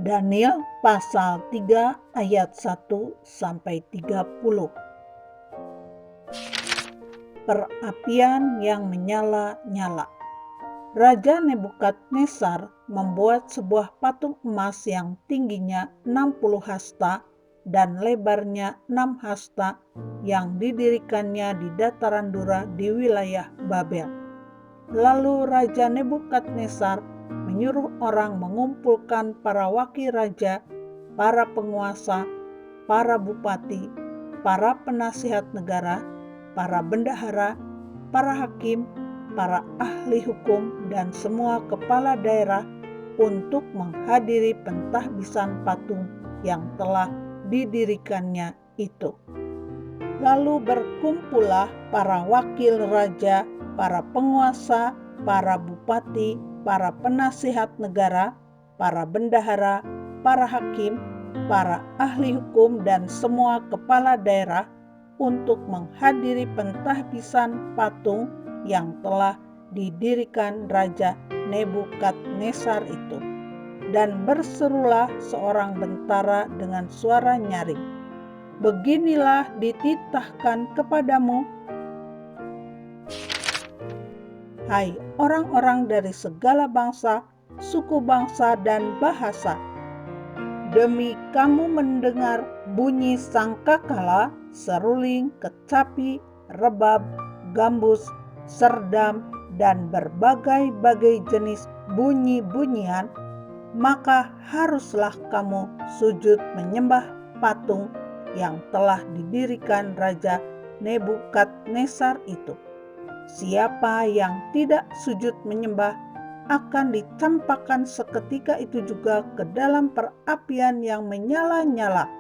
Daniel pasal 3 ayat 1 sampai 30. Perapian yang menyala-nyala. Raja Nebukadnezar membuat sebuah patung emas yang tingginya 60 hasta dan lebarnya 6 hasta yang didirikannya di dataran Dura di wilayah Babel. Lalu Raja Nebukadnezar menyuruh orang mengumpulkan para wakil raja, para penguasa, para bupati, para penasihat negara, para bendahara, para hakim, para ahli hukum, dan semua kepala daerah untuk menghadiri pentahbisan patung yang telah didirikannya itu. Lalu berkumpullah para wakil raja, para penguasa, para bupati, para penasihat negara, para bendahara, para hakim, para ahli hukum, dan semua kepala daerah untuk menghadiri pentahbisan patung yang telah didirikan Raja Nebukadnezar itu. Dan berserulah seorang bentara dengan suara nyaring, "Beginilah dititahkan kepadamu, hai orang-orang dari segala bangsa, suku bangsa, dan bahasa. Demi kamu mendengar bunyi sangkakala, seruling, kecapi, rebab, gambus, serdam, dan berbagai-bagai jenis bunyi-bunyian, maka haruslah kamu sujud menyembah patung yang telah didirikan Raja Nebukadnezar itu. Siapa yang tidak sujud menyembah akan dicampakkan seketika itu juga ke dalam perapian yang menyala-nyala.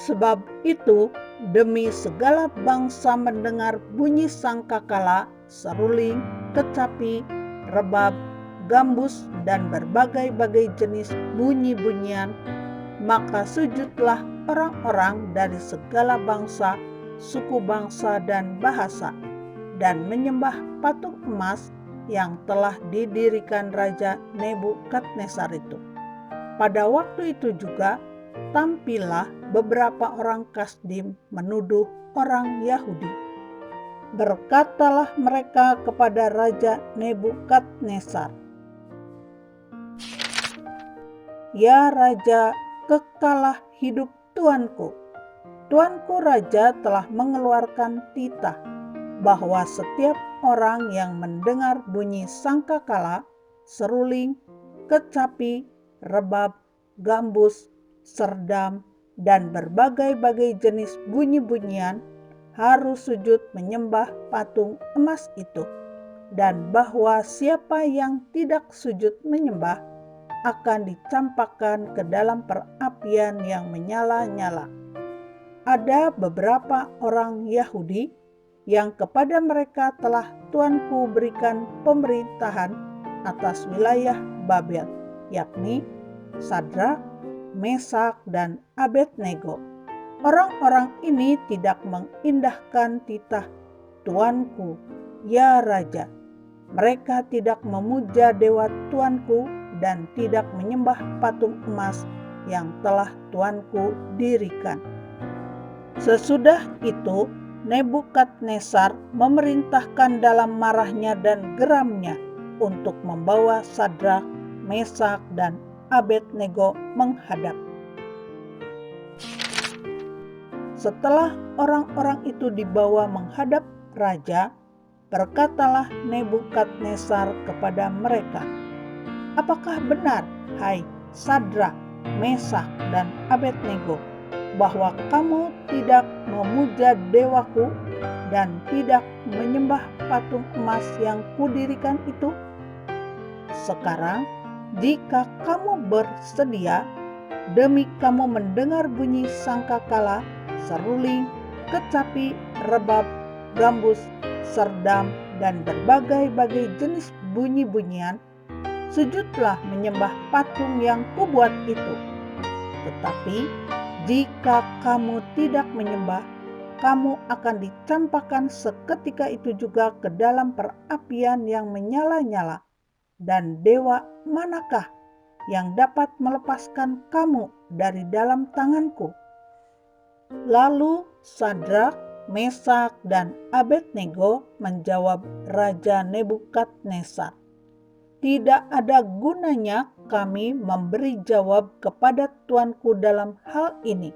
Sebab itu, demi segala bangsa mendengar bunyi sangkakala, seruling, kecapi, rebab, gambus, dan berbagai-bagai jenis bunyi-bunyian, maka sujudlah orang-orang dari segala bangsa, suku bangsa, dan bahasa, dan menyembah patung emas yang telah didirikan Raja Nebukadnezar itu. Pada waktu itu juga tampillah beberapa orang Kasdim menuduh orang Yahudi. Berkatalah mereka kepada Raja Nebukadnezar, "Ya Raja, kekalah hidup Tuanku. Tuanku Raja telah mengeluarkan titah bahwa setiap orang yang mendengar bunyi sangkakala, seruling, kecapi, rebab, gambus, serdam, dan berbagai-bagai jenis bunyi-bunyian harus sujud menyembah patung emas itu, dan bahwa siapa yang tidak sujud menyembah akan dicampakkan ke dalam perapian yang menyala-nyala." Ada beberapa orang Yahudi yang kepada mereka telah Tuanku berikan pemerintahan atas wilayah Babel, yakni Sadrak, Mesak, dan Abednego. Orang-orang ini tidak mengindahkan titah Tuanku, ya Raja. Mereka tidak memuja dewa Tuanku dan tidak menyembah patung emas yang telah Tuanku dirikan. Sesudah itu, Nebukadnezar memerintahkan dalam marahnya dan geramnya untuk membawa Sadrak, Mesak, dan Abednego menghadap. Setelah orang-orang itu dibawa menghadap raja, berkatalah Nebukadnezar kepada mereka, "Apakah benar, hai Sadrak, Mesak, dan Abednego, bahwa kamu tidak memuja dewaku dan tidak menyembah patung emas yang kudirikan itu? Sekarang, jika kamu bersedia, demi kamu mendengar bunyi sangkakala, seruling, kecapi, rebab, gambus, serdam, dan berbagai-bagai jenis bunyi-bunyian, sujudlah menyembah patung yang kubuat itu. Tetapi jika kamu tidak menyembah, kamu akan dicampakkan seketika itu juga ke dalam perapian yang menyala-nyala. Dan dewa manakah yang dapat melepaskan kamu dari dalam tanganku?" Lalu Sadrak, Mesak, dan Abednego menjawab Raja Nebukadnezar, "Tidak ada gunanya kami memberi jawab kepada tuanku dalam hal ini.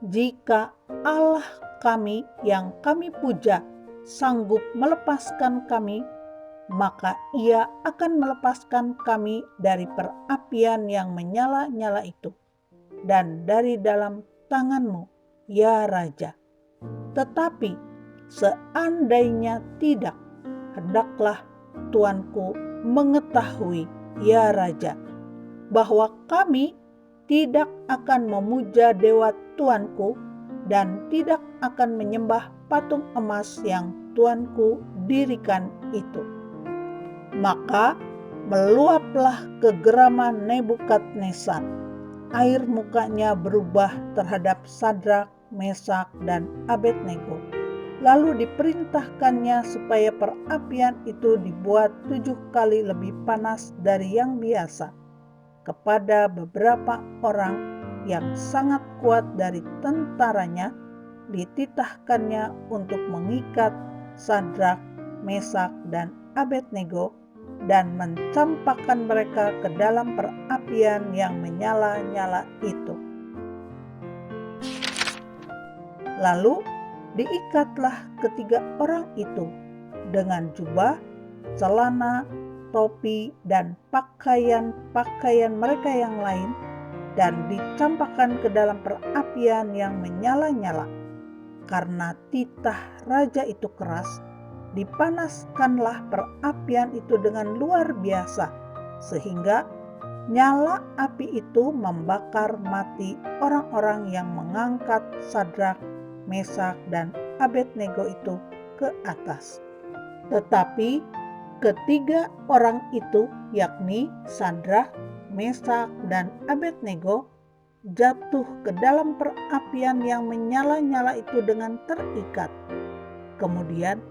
Jika Allah kami yang kami puja sanggup melepaskan kami, maka Ia akan melepaskan kami dari perapian yang menyala-nyala itu dan dari dalam tanganmu, ya Raja. Tetapi seandainya tidak, hendaklah tuanku mengetahui, ya Raja, bahwa kami tidak akan memuja dewa tuanku dan tidak akan menyembah patung emas yang tuanku dirikan itu." Maka meluaplah kegeraman Nebukadnezar. Air mukanya berubah terhadap Sadrak, Mesak, dan Abednego. Lalu diperintahkannya supaya perapian itu dibuat 7 kali lebih panas dari yang biasa. Kepada beberapa orang yang sangat kuat dari tentaranya, dititahkannya untuk mengikat Sadrak, Mesak, dan Abednego dan mencampakkan mereka ke dalam perapian yang menyala-nyala itu. Lalu diikatlah ketiga orang itu dengan jubah, celana, topi, dan pakaian-pakaian mereka yang lain, dan dicampakkan ke dalam perapian yang menyala-nyala. Karena titah raja itu keras, dipanaskanlah perapian itu dengan luar biasa, sehingga nyala api itu membakar mati orang-orang yang mengangkat Sadrak, Mesak, dan Abednego itu ke atas. Tetapi ketiga orang itu, yakni Sadrak, Mesak, dan Abednego, jatuh ke dalam perapian yang menyala-nyala itu dengan terikat. Kemudian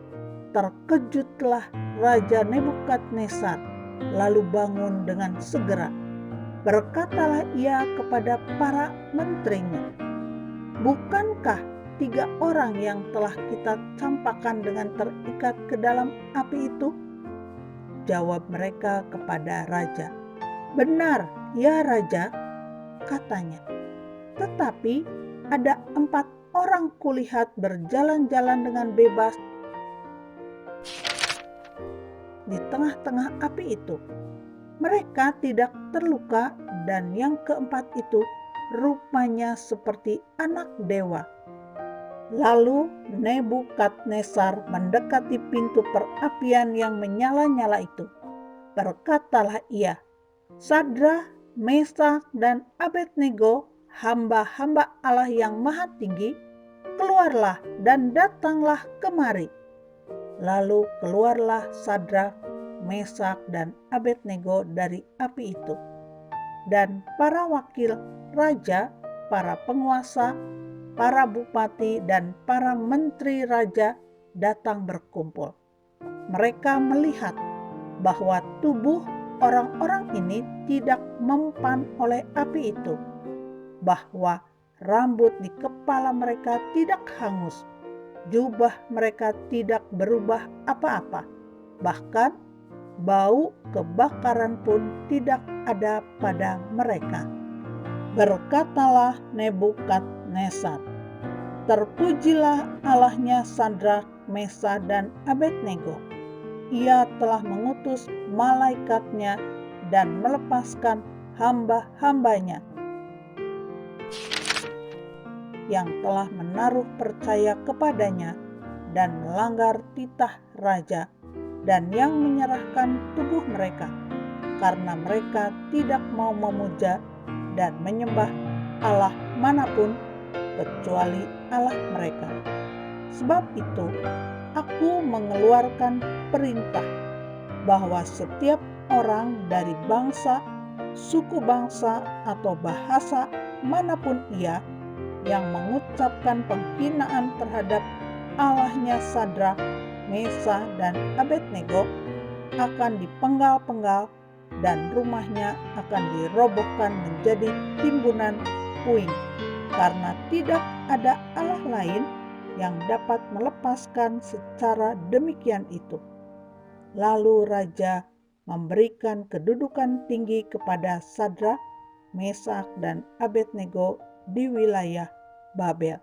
terkejutlah Raja Nebukadnezar, lalu bangun dengan segera. Berkatalah ia kepada para menterinya, "Bukankah 3 orang yang telah kita campakkan dengan terikat ke dalam api itu?" Jawab mereka kepada raja, "Benar, ya Raja," katanya. "Tetapi ada 4 orang kulihat berjalan-jalan dengan bebas di tengah-tengah api itu. Mereka tidak terluka, dan yang keempat itu rupanya seperti anak dewa." Lalu Nebukadnezar mendekati pintu perapian yang menyala-nyala itu. Berkatalah ia, "Sadrak, Mesak, dan Abednego, hamba-hamba Allah yang Maha Tinggi, keluarlah dan datanglah kemari." Lalu keluarlah Sadrak, Mesak, dan Abednego dari api itu. Dan para wakil raja, para penguasa, para bupati, dan para menteri raja datang berkumpul. Mereka melihat bahwa tubuh orang-orang ini tidak mempan oleh api itu, bahwa rambut di kepala mereka tidak hangus, jubah mereka tidak berubah apa-apa, bahkan bau kebakaran pun tidak ada pada mereka. Berkatalah Nebukadnezar, "Terpujilah Allahnya Sadrak, Mesak, dan Abednego. Ia telah mengutus malaikatnya dan melepaskan hamba-hambanya yang telah menaruh percaya kepadanya dan melanggar titah raja, dan yang menyerahkan tubuh mereka, karena mereka tidak mau memuja dan menyembah Allah manapun kecuali Allah mereka. Sebab itu aku mengeluarkan perintah bahwa setiap orang dari bangsa, suku bangsa, atau bahasa manapun ia yang mengucapkan penghinaan terhadap Allahnya Sadrak, Mesak, dan Abednego akan dipenggal-penggal dan rumahnya akan dirobohkan menjadi timbunan puing, karena tidak ada Allah lain yang dapat melepaskan secara demikian itu. Lalu raja memberikan kedudukan tinggi kepada Sadrak, Mesak, dan Abednego di wilayah Babel.